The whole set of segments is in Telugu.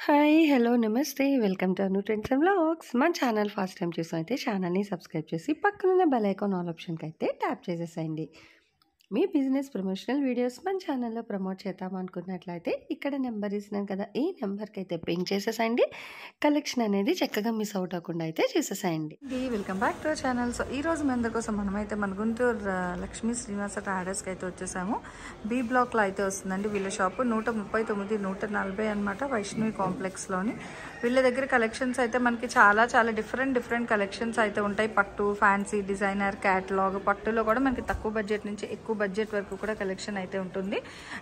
హాయ్! హలో! నమస్తే. Welcome to Anu trends and vlogs. మన ఛానల్ ఫస్ట్ టైమ్ చూసినైతే ఛానల్‌ని సబ్స్క్రైబ్ చేసి పక్కనున్న బెల్ ఐకాన్ ఆల్ ఆప్షన్‌కైతే ట్యాప్ చేసేసేయండి. మీ బిజినెస్ ప్రమోషనల్ వీడియోస్ మన ఛానల్‌లో ప్రమోట్ చేద్దామనుకున్నట్లయితే ఇక్కడ నెంబర్ ఇస్తున్నాను కదా! ఈ నెంబర్‌కైతే పింగ్ చేసేసేయండి. కలెక్షన్ అనేది చక్కగా మిస్ అవుట్ అవ్వకుండా అయితే చేసేసేయండి. Welcome back to our channel. So ఈరోజు మీ అందరి కోసం మనమైతే మన గుంటూరు లక్ష్మీ శ్రీనివాస ట్రేడర్స్‌కి అయితే వచ్చేసాము. బి బ్లాక్‌లో అయితే వస్తుందండి వీళ్ళ షాపు 139, 140 అనమాట. వైష్ణవి కాంప్లెక్స్‌లోని. వీళ్ళ దగ్గర కలెక్షన్స్ అయితే మనకి చాలా డిఫరెంట్ కలెక్షన్స్ అయితే ఉంటాయి. పట్టు, ఫ్యాన్సీ, డిజైనర్, క్యాటలాగ్. పట్టులో కూడా మనకి తక్కువ బడ్జెట్ నుంచి ఎక్కువ బడ్జెట్ వరకు కూడా కలెక్షన్ అయితే ఉంటుంది.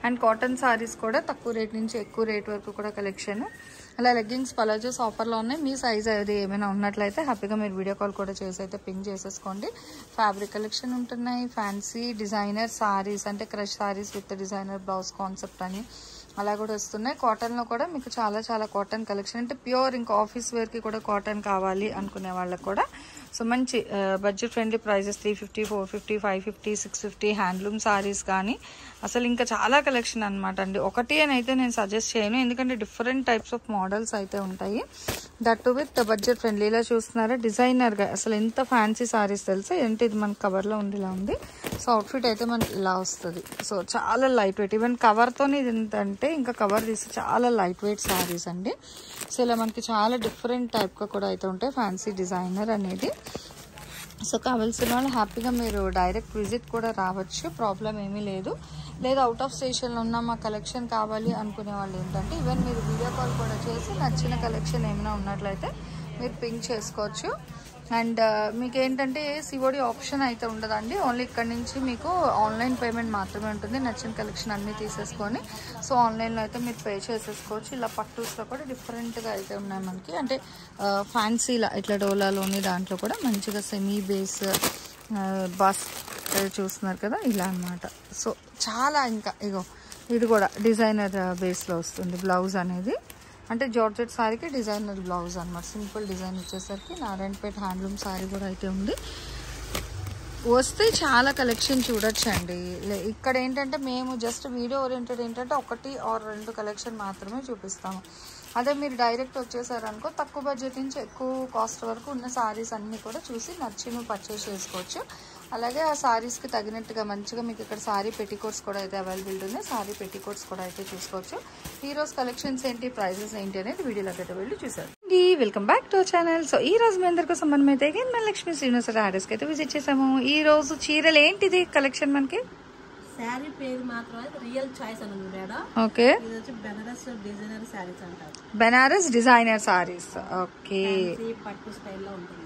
అండ్ కాటన్ సారీస్ కూడా తక్కువ రేట్ నుంచి ఎక్కువ రేట్ వరకు కూడా కలెక్షన్. అలా లెగ్గింగ్స్, పలాజోస్ ఆఫర్లో ఉన్నాయి. మీ సైజ్ అది ఏమైనా ఉన్నట్లయితే హ్యాపీగా మీరు వీడియో కాల్ కూడా చేసి అయితే పింక్ చేసేసుకోండి. ఫ్యాబ్రిక్ కలెక్షన్ ఉంటున్నాయి. ఫ్యాన్సీ, డిజైనర్ సారీస్ అంటే crush saris with designer blouse concept అని అలా కూడా వస్తున్నాయి. కాటన్లో కూడా మీకు చాలా కాటన్ కలెక్షన్ అంటే ప్యూర్ ఇంకా ఆఫీస్ వేర్కి కూడా కాటన్ కావాలి అనుకునే వాళ్ళకి కూడా సో మంచి budget friendly prices 350, 450, 550, 650 handloom saris కానీ అసలు ఇంకా చాలా కలెక్షన్ అనమాట అండి. ఒకటి అని అయితే నేను సజెస్ట్ చేయను, ఎందుకంటే డిఫరెంట్ టైప్స్ ఆఫ్ మోడల్స్ అయితే ఉంటాయి. That with budget friendly. ఇలా చూస్తున్నారా డిజైనర్గా అసలు ఎంత ఫ్యాన్సీ సారీస్ తెలుసా. ఏంటి ఇది మన కవర్లో ఉండేలా ఉంది. సో అవుట్ఫిట్ అయితే మనకి ఇలా వస్తుంది. సో చాలా లైట్ వెయిట్, ఈవెన్ కవర్తోనే ఇది ఏంటంటే ఇంకా కవర్ తీసి చాలా లైట్ వెయిట్ సారీస్ అండి. సో ఇలా మనకి చాలా డిఫరెంట్ టైప్గా కూడా అయితే ఉంటాయి ఫ్యాన్సీ డిజైనర్ అనేది. సో కావాల్సిన వాళ్ళు హ్యాపీగా మీరు డైరెక్ట్ విజిట్ కూడా రావచ్చు, ప్రాబ్లం ఏమీ లేదు. లేదా అవుట్ ఆఫ్ స్టేషన్లో ఉన్న మా కలెక్షన్ కావాలి అనుకునే వాళ్ళు ఏంటంటే ఈవెన్ మీరు వీడియో కాల్ కూడా చేసి నచ్చిన కలెక్షన్ ఏమైనా ఉన్నట్లయితే మీరు పింక్ చేసుకోవచ్చు. అండ్ మీకు ఏంటంటే సిఓడి ఆప్షన్ అయితే ఉండదండి. ఓన్లీ ఇక్కడ నుంచి మీకు ఆన్లైన్ పేమెంట్ మాత్రమే ఉంటుంది. నచ్చిన కలెక్షన్ అన్నీ తీసేసుకొని సో ఆన్లైన్లో అయితే మీరు పే చేసేసుకోవచ్చు. ఇలా పట్టూస్లో కూడా డిఫరెంట్గా అయితే ఉన్నాయి మనకి. అంటే ఫ్యాన్సీలా ఇట్లా డోలాలోని దాంట్లో కూడా మంచిగా సెమీ బేస్ బస్ చూస్తున్నారు కదా ఇలా అనమాట. సో చాలా ఇంకా ఇగో ఇది కూడా డిజైనర్ బేస్లో వస్తుంది బ్లౌజ్ అనేది. అంటే జార్జెట్ సారీకి డిజైనర్ బ్లౌజ్ అనమాట. సింపుల్ డిజైన్ వచ్చేసరికి నారాయణపేట హ్యాండ్లూమ్ సారీ కూడా అయితే ఉంది. వస్తే చాలా కలెక్షన్ చూడొచ్చండి. ఇక్కడ ఏంటంటే మేము జస్ట్ వీడియో ఓరియంటెడ్ ఏంటంటే 1 or 2 కలెక్షన్ మాత్రమే చూపిస్తాము. అదే మీరు డైరెక్ట్ వచ్చేసారనుకో తక్కువ బడ్జెట్ నుంచి ఎక్కువ కాస్ట్ వరకు ఉన్న సారీస్ అన్నీ కూడా చూసి నచ్చి పర్చేస్ చేసుకోవచ్చు. అలాగే ఆ సారీస్కి తగినట్టుగా మంచిగా మీకు ఇక్కడ సారీ పెట్టికోట్స్ కూడా అయితే అవైలబిలిటీ ఉంది. సారీ పెట్టికోట్స్ కూడా అయితే చూసుకోవచ్చు. ఈరోజు కలెక్షన్స్ ఏంటి, ప్రైజెస్ ఏంటి అనేది వీడియోలోకి అయితే వెళ్ళి చూసారు. Welcome back to our channel. So ఈ రోజు మీ అందరి కోసం మనం అయితే మన లక్ష్మీ శ్రీనివాస ట్రేడర్స్కి అయితే విజిట్ చేసాము. ఈ రోజు చీరలు ఏంటిది కలెక్షన్ మనకి శారీ పేరు మాత్రమే రియల్ చాయిస్ అని ఉంది మేడం. ఓకే, ఇది వచ్చి బెనారస్ డిజైనర్ సారీస్ అంటారు. బెనారస్ డిజైనర్ సారీస్. ఓకే, పట్టు స్టైల్లో ఉంటుంది.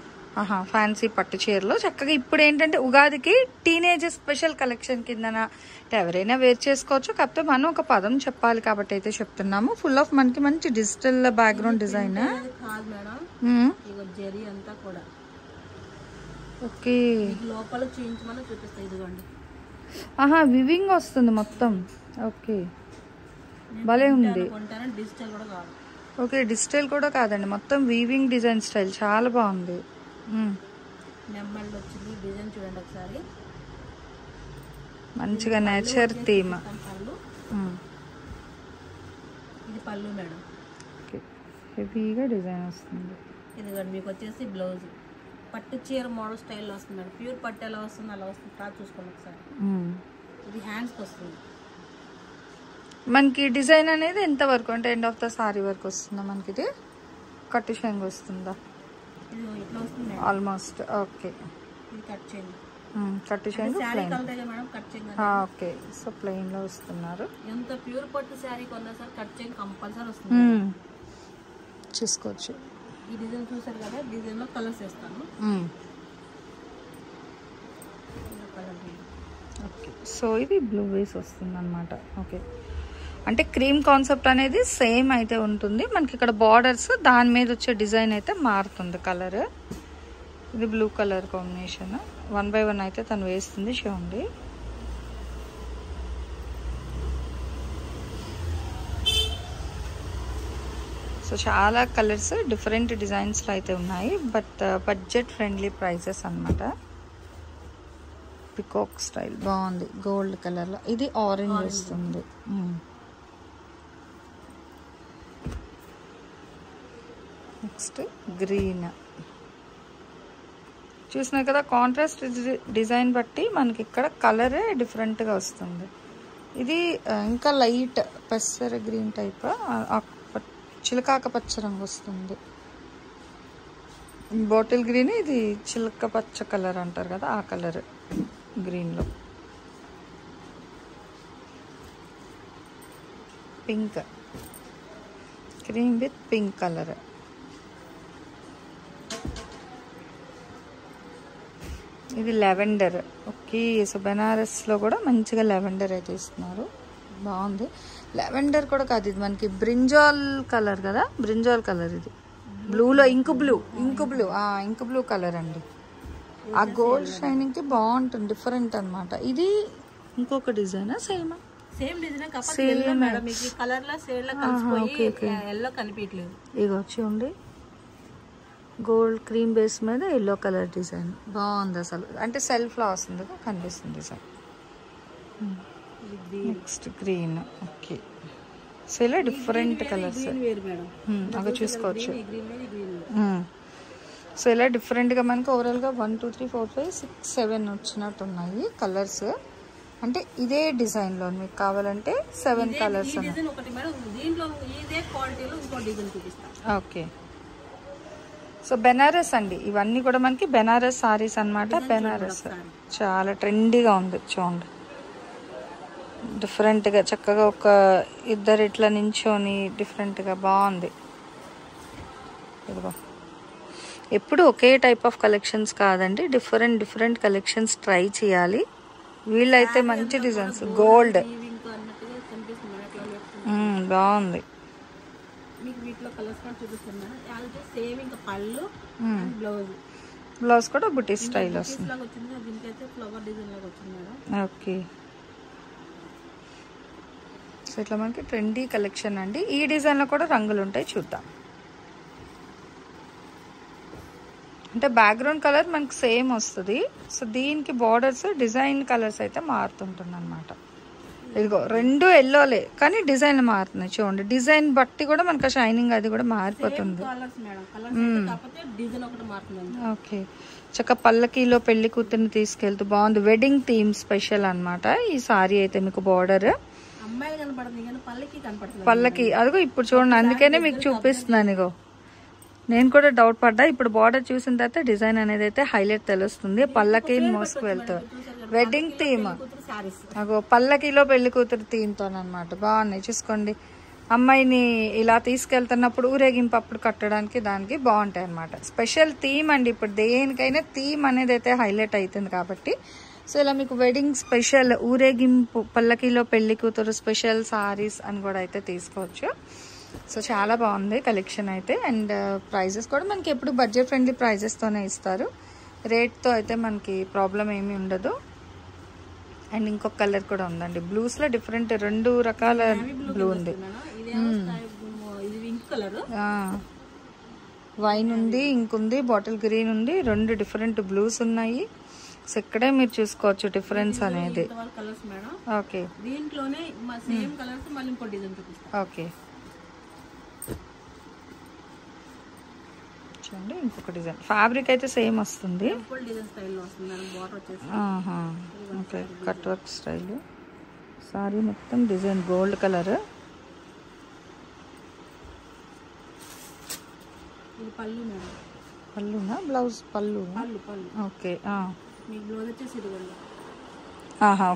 ఫ్యాన్సీ పట్టు చీరలు చక్కగా ఇప్పుడు ఏంటంటే ఉగాదికి టీనేజ్ స్పెషల్ కలెక్షన్ కిందన ఎవరైనా వేర్ చేసుకోవచ్చు. కాకపోతే మనం ఒక పదం చెప్పాలి కాబట్టి అయితే చెప్తున్నాము. ఫుల్ ఆఫ్ మనకి మంచి డిజిటల్ బ్యాక్గ్రౌండ్ డిజైన్ కాదు మేడం, ఇగో జరీ అంతా కూడా. ఓకే, లోపల చూపించమని చూపిస్తాయి. ఇదిగోండి, వివింగ్ వస్తుంది మొత్తం. ఓకే, భలే ఉంది. డిజిటల్ కూడా కాదు. ఓకే, డిజిటల్ కూడా కాదండి, మొత్తం వీవింగ్ డిజైన్ స్టైల్ చాలా బాగుంది. నెమ్మళ్ళు వచ్చింది డిజైన్ చూడండి ఒకసారి. మంచిగా నేచర్ థీమ్. ఇది పళ్ళు మేడం. హెవీగా డిజైన్ వస్తుంది. ఇదిగోండి మీకు వచ్చేసి బ్లౌజ్ పట్టు చీర మోడల్ స్టైల్లో వస్తుంది మేడం. ప్యూర్ పట్టు ఎలా వస్తుంది అలా వస్తుంది. టాప్ చూసుకోండి ఒకసారి. ఇది హ్యాండ్స్కి వస్తుంది మనకి. డిజైన్ అనేది ఎంత వరకు అంటే ఎండ్ ఆఫ్ ద సారీ వరకు వస్తుందా మనకి? ఇది కట్టు షంగ్ వస్తుందా? ఇట్లా వస్తుంది ఆల్మోస్ట్. ఓకే, ఇది కట్ చేయండి. కట్టు షంగ్ మేడం. కట్ చేయండి. ఓకే, సో ప్లెయిన్ లో వస్తున్నారు. ఎంత ప్యూర్ పట్టు శారీ కొన్నా సార్ కట్ చేయండి కంపల్సరీ వస్తుంది. చూసుకోవచ్చు. ఈ డిజైన్ చూసారు కదా, డిజైన్ లో కలర్స్ వేస్తాను. ఓకే, సో ఇది బ్లూ వేస్ వస్తుంది అనమాట. ఓకే, అంటే క్రీమ్ కాన్సెప్ట్ అనేది సేమ్ అయితే ఉంటుంది మనకి. ఇక్కడ బార్డర్స్ దాని మీద వచ్చే డిజైన్ అయితే మారుతుంది కలర్. ఇది బ్లూ కలర్ కాంబినేషన్. 1 by 1 అయితే తను వేస్తుంది చూడండి. సో చాలా కలర్స్ డిఫరెంట్ డిజైన్స్లో అయితే ఉన్నాయి. బట్ బడ్జెట్ ఫ్రెండ్లీ ప్రైజెస్ అనమాట. పికాక్ స్టైల్ బాగుంది, గోల్డ్ కలర్లో. ఇది ఆరెంజ్ వస్తుంది. Next green. చూసినా కదా కాంట్రాస్ట్ డిజైన్ బట్టి మనకి ఇక్కడ కలరే డిఫరెంట్గా వస్తుంది. ఇది ఇంకా లైట్ పెసర గ్రీన్ టైప్, చిలకాక పచ్చ రంగు వస్తుంది. బాటిల్ గ్రీన్, ఇది చిలక పచ్చ కలర్ అంటారు కదా ఆ కలర్ గ్రీన్లో. Pink, cream with pink colour. ఇది లెవెండర్. ఓకే, సో బెనారస్లో కూడా మంచిగా లెవెండర్ అయితే ఇస్తున్నారు, బాగుంది. లెవెండర్ కూడా కాదు, ఇది మనకి బ్రింజాల్ కలర్ కదా, బ్రింజాల్ కలర్. ఇది బ్లూలో ఇంక్ బ్లూ కలర్ అండి. ఆ గోల్డ్ షైనింగ్కి బాగుంటుంది, డిఫరెంట్ అనమాట. ఇది ఇంకొక డిజైనా సేమా? సేమ్ డిజైన్ కాకపోతే మేడం మీకు కలర్ లా షేడ్ లా కలిసిపోయి yellow కనిపించలేదు. ఇగో చూడండి, గోల్డ్ క్రీమ్ బేస్ మీద ఎల్లో కలర్ డిజైన్ బాగుంది అసలు. అంటే సెల్ఫ్లో వస్తుంది కనిపిస్తుంది design. Next green. Okay, so ఇలా డిఫరెంట్ కలర్స్ అవి చూసుకోవచ్చు. సో ఇలా డిఫరెంట్గా మనకి ఓవరాల్గా 1 2 3 4 5 6 7 వచ్చినట్టు ఉన్నాయి కలర్స్. అంటే ఇదే డిజైన్లో మీకు కావాలంటే 7 కలర్స్. ఓకే, సో బెనారస్ అండి, ఇవన్నీ కూడా మనకి బెనారస్ సారీస్ అన్నమాట. బెనారస్ చాలా ట్రెండీగా ఉంది చూడండి, డిఫరెంట్గా చక్కగా ఒక ఇద్దరు ఇట్లా నించొని డిఫరెంట్గా బాగుంది. ఇదిగో ఎప్పుడు ఒకే టైప్ ఆఫ్ కలెక్షన్స్ కాదండి, డిఫరెంట్ కలెక్షన్స్ ట్రై చేయాలి. వీళ్ళైతే మంచి డిజైన్స్, గోల్డ్ బాగుంది. బ్లౌజ్ కూడా బుటీ స్టైల్ వస్తుంది. ఓకే, సో ఇట్లా మనకి ట్రెండీ కలెక్షన్ అండి. ఈ డిజైన్లో కూడా రంగులు ఉంటాయి, చూద్దాం. అంటే బ్యాక్గ్రౌండ్ కలర్ మనకి సేమ్ వస్తుంది, సో దీనికి బార్డర్స్ డిజైన్ కలర్స్ అయితే మారుతుంటుంది అనమాట. ఇదిగో రెండు ఎల్లోలే కానీ డిజైన్ మారుతున్నాయి చూడండి. డిజైన్ బట్టి కూడా మనకు షైనింగ్ అది కూడా మారిపోతుంది. ఓకే, చక్క పల్లకీలో పెళ్లి కూతుర్ని తీసుకెళ్తూ బాగుంది. వెడ్డింగ్ థీమ్ స్పెషల్ అనమాట ఈ సారీ అయితే. మీకు బార్డర్ పల్లకి అదిగో ఇప్పుడు చూడండి, అందుకనే మీకు చూపిస్తున్నాను. ఇగో నేను కూడా డౌట్ పడ్డా, ఇప్పుడు బార్డర్ చూసిన తర్వాత డిజైన్ అనేది అయితే హైలైట్ తెలుస్తుంది. పల్లకి మోసుకు వెళ్తూ వెడ్డింగ్ థీమ్, అగో పల్లకిలో పెళ్లి కూతురు థీమ్తో అనమాట. బాగున్నాయి చూసుకోండి. అమ్మాయిని ఇలా తీసుకెళ్తున్నప్పుడు ఊరేగింపు అప్పుడు కట్టడానికి దానికి బాగుంటాయి అనమాట. స్పెషల్ థీమ్ అండి, ఇప్పుడు దేనికైనా థీమ్ అనేది అయితే హైలైట్ అవుతుంది కాబట్టి. సో ఇలా మీకు వెడ్డింగ్ స్పెషల్, ఊరేగింపు, పల్లకిలో పెళ్లి కూతురు స్పెషల్ సారీస్ అని కూడా అయితే తీసుకోవచ్చు. సో చాలా బాగుంది కలెక్షన్ అయితే. అండ్ ప్రైజెస్ కూడా మనకి ఎప్పుడు బడ్జెట్ ఫ్రెండ్లీ ప్రైజెస్తోనే ఇస్తారు, రేట్తో అయితే మనకి ప్రాబ్లం ఏమీ ఉండదు. అండ్ ఇంకొక కలర్ కూడా ఉందండి, బ్లూస్లో డిఫరెంట్ 2 రకాల బ్లూ ఉంది. వైన్ ఉంది, ఇంక్ ఉంది, బాటిల్ గ్రీన్ ఉంది, 2 డిఫరెంట్ బ్లూస్ ఉన్నాయి. సో ఇక్కడే మీరు చూసుకోవచ్చు డిఫరెన్స్ అనేది. ఓకే, ఓకే చూడండి ఇంకొక డిజైన్. ఫ్యాబ్రిక్ అయితే సేమ్ వస్తుంది. Okay, cut work style sorry మొత్తం డిజైన్ గోల్డ్ కలర్. పళ్ళునా బ్లౌజ్? పళ్ళు. Okay,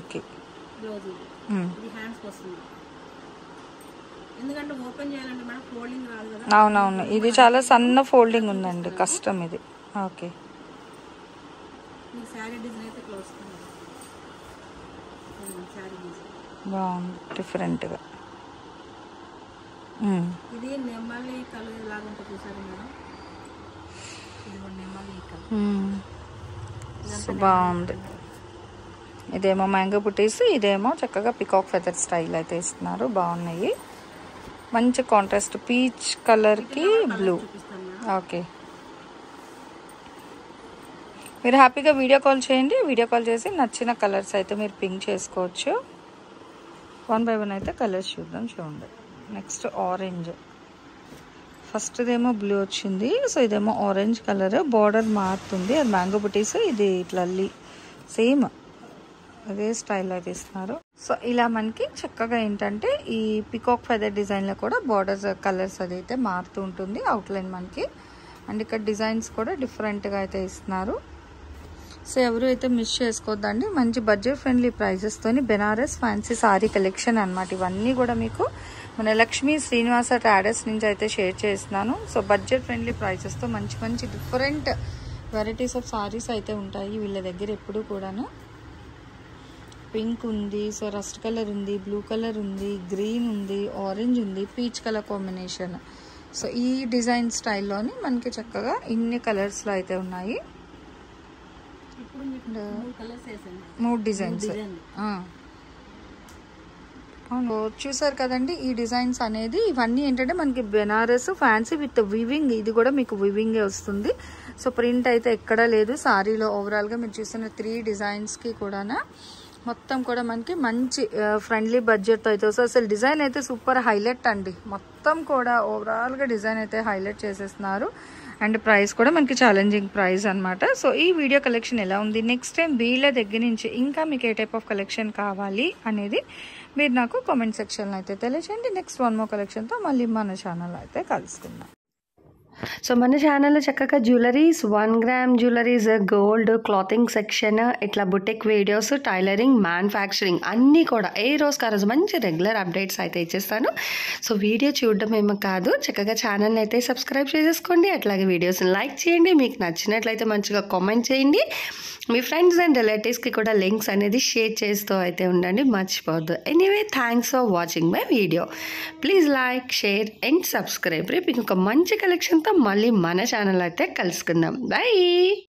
okay. అవునవును, ఇది చాలా సన్న ఫోల్డింగ్ ఉందండి, కష్టం ఇది. ఓకే, బాగుంది డిఫరెంట్గా. బాగుంది. ఇదేమో మ్యాంగో బుటీస్, ఇదేమో చక్కగా పికాక్ ఫెదర్ స్టైల్ అయితే ఇస్తున్నారు, బాగున్నాయి. మంచి కాంట్రాస్ట్ పీచ్ కలర్కి బ్లూ. ఓకే, మీరు హ్యాపీగా వీడియో కాల్ చేయండి. వీడియో కాల్ చేసి నచ్చిన కలర్స్ అయితే మీరు పింక్ చేసుకోవచ్చు. 1 by 1 అయితే కలర్స్ చూద్దాం. చూడండి, నెక్స్ట్ ఆరెంజ్, ఫస్ట్దేమో బ్లూ వచ్చింది. సో ఇదేమో ఆరెంజ్ కలర్, బార్డర్ మారుతుంది, అది మ్యాంగో బుటీస్, ఇది ఇట్లా సేమ్ అదే స్టైల్లో అయితే ఇస్తున్నారు. సో ఇలా మనకి చక్కగా ఏంటంటే ఈ పికాక్ ఫెదర్ డిజైన్లో కూడా బార్డర్స్ కలర్స్ అది అయితే మారుతూ ఉంటుంది అవుట్లైన్ మనకి. అండ్ ఇక్కడ డిజైన్స్ కూడా డిఫరెంట్గా అయితే ఇస్తున్నారు. సో ఎవరు అయితే మిస్ చేసుకోవద్దండి, మంచి బడ్జెట్ ఫ్రెండ్లీ ప్రైజెస్తోని బెనారస్ ఫ్యాన్సీ సారీ కలెక్షన్ అనమాట. ఇవన్నీ కూడా మీకు మన లక్ష్మీ శ్రీనివాస ట్రాడర్స్ నుంచి అయితే షేర్ చేస్తున్నాను. సో బడ్జెట్ ఫ్రెండ్లీ ప్రైజెస్తో మంచి మంచి డిఫరెంట్ వెరైటీస్ ఆఫ్ సారీస్ అయితే ఉంటాయి వీళ్ళ దగ్గర ఎప్పుడు కూడాను. పింక్ ఉంది, సో రస్ట్ కలర్ ఉంది, బ్లూ కలర్ ఉంది, గ్రీన్ ఉంది, ఆరెంజ్ ఉంది, పీచ్ కలర్ కాంబినేషన్. సో ఈ డిజైన్ స్టైల్లోని మనకి చక్కగా ఇన్ని కలర్స్లో అయితే ఉన్నాయి. మూడు డిజైన్స్ అవును చూసారు కదండి. ఈ డిజైన్స్ అనేది ఇవన్నీ ఏంటంటే మనకి బెనారస్ ఫ్యాన్సీ విత్ వివింగ్, ఇది కూడా మీకు వివింగే వస్తుంది. సో ప్రింట్ అయితే ఎక్కడా లేదు సారీలో. ఓవరాల్గా మీరు చూసిన 3 డిజైన్స్కి కూడా మొత్తం కూడా మనకి మంచి ఫ్రెండ్లీ బడ్జెట్తో అయితే వస్తుంది. అసలు డిజైన్ అయితే సూపర్ హైలైట్ అండి. మొత్తం కూడా ఓవరాల్గా డిజైన్ అయితే హైలైట్ చేసేస్తున్నారు. అండ్ ప్రైస్ కూడా మనకి ఛాలెంజింగ్ ప్రైస్ అనమాట. సో ఈ వీడియో కలెక్షన్ ఎలా ఉంది, నెక్స్ట్ టైం వీళ్ళ దగ్గర నుంచి ఇంకా మీకు ఏ టైప్ ఆఫ్ కలెక్షన్ కావాలి అనేది మీరు నాకు కామెంట్ సెక్షన్లో అయితే తెలియచేయండి. నెక్స్ట్ 1 more కలెక్షన్తో మళ్ళీ మన ఛానల్ అయితే కలుసుకుందాం. సో మన ఛానల్లో చక్కగా jewelleries, 1 gram jewelleries, gold, clothing section, ఇట్లా బుటిక్ వీడియోస్, టైలరింగ్, మ్యానుఫ్యాక్చరింగ్ అన్నీ కూడా ఏ రోజుకి ఆ రోజు మంచి రెగ్యులర్ అప్డేట్స్ అయితే ఇచ్చేస్తాను. సో వీడియో చూడడం ఏమో కాదు, చక్కగా ఛానల్ని అయితే సబ్స్క్రైబ్ చేసేసుకోండి. అట్లాగే వీడియోస్ని లైక్ చేయండి, మీకు నచ్చినట్లయితే మంచిగా కామెంట్ చేయండి. మీ ఫ్రెండ్స్ అండ్ రిలేటివ్స్కి కూడా లింక్స్ అనేది షేర్ చేస్తూ అయితే ఉండండి, మర్చిపోవద్దు. Anyway thanks for watching my video. Please like, share and subscribe. రేపు ఇంకొక మంచి కలెక్షన్తో మళ్ళీ మన ఛానల్ అయితే కలుసుకుందాం. బై.